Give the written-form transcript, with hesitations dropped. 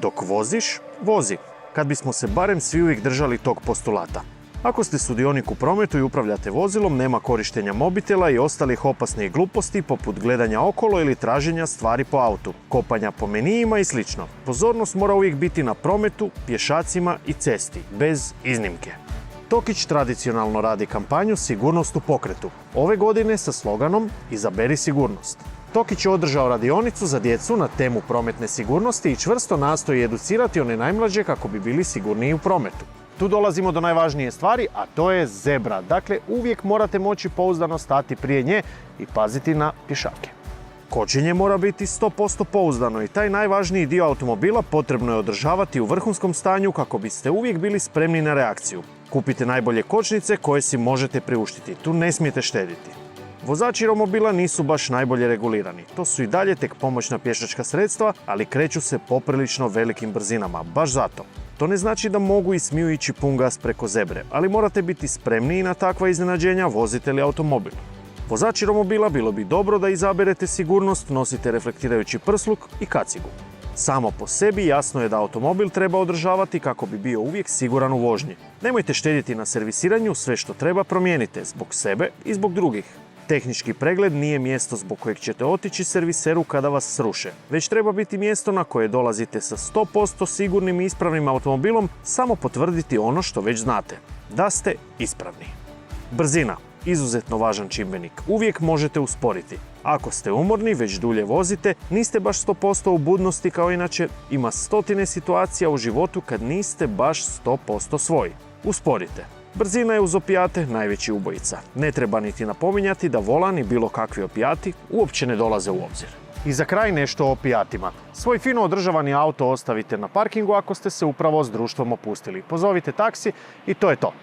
Dok voziš, vozi. Kad bismo se barem svi uvijek držali tog postulata. Ako ste sudionik u prometu i upravljate vozilom, nema korištenja mobitela i ostalih opasnih gluposti poput gledanja okolo ili traženja stvari po autu, kopanja po menijima i sl. Pozornost mora uvijek biti na prometu, pješacima i cesti, bez iznimke. Tokić tradicionalno radi kampanju Sigurnost u pokretu. Ove godine sa sloganom Izaberi sigurnost. Tokić je održao radionicu za djecu na temu prometne sigurnosti i čvrsto nastoji educirati one najmlađe kako bi bili sigurniji u prometu. Tu dolazimo do najvažnije stvari, a to je zebra. Dakle, uvijek morate moći pouzdano stati prije nje i paziti na pješake. Kočenje mora biti 100% pouzdano i taj najvažniji dio automobila potrebno je održavati u vrhunskom stanju kako biste uvijek bili spremni na reakciju. Kupite najbolje kočnice koje si možete priuštiti, tu ne smijete štediti. Vozači romobila nisu baš najbolje regulirani. To su i dalje tek pomoćna pješačka sredstva, ali kreću se poprilično velikim brzinama, baš zato. To ne znači da mogu i smiju ići pun gas preko zebre, ali morate biti spremniji na takva iznenađenja vozite li automobil. Vozači romobila bilo bi dobro da izaberete sigurnost, nosite reflektirajući prsluk i kacigu. Samo po sebi jasno je da automobil treba održavati kako bi bio uvijek siguran u vožnji. Nemojte štedjeti na servisiranju, sve što treba promijenite zbog sebe i zbog drugih. Tehnički pregled nije mjesto zbog kojeg ćete otići serviseru kada vas sruše, već treba biti mjesto na koje dolazite sa 100% sigurnim i ispravnim automobilom, samo potvrditi ono što već znate, da ste ispravni. Brzina, izuzetno važan čimbenik, uvijek možete usporiti. Ako ste umorni, već dulje vozite, niste baš 100% u budnosti kao inače, ima stotine situacija u životu kad niste baš 100% svoji. Usporite. Brzina je uz opijate najveći ubojica. Ne treba niti napominjati da volan i bilo kakvi opijati uopće ne dolaze u obzir. I za kraj nešto o opijatima. Svoj fino održavani auto ostavite na parkingu ako ste se upravo s društvom opustili. Pozovite taksi i to je to.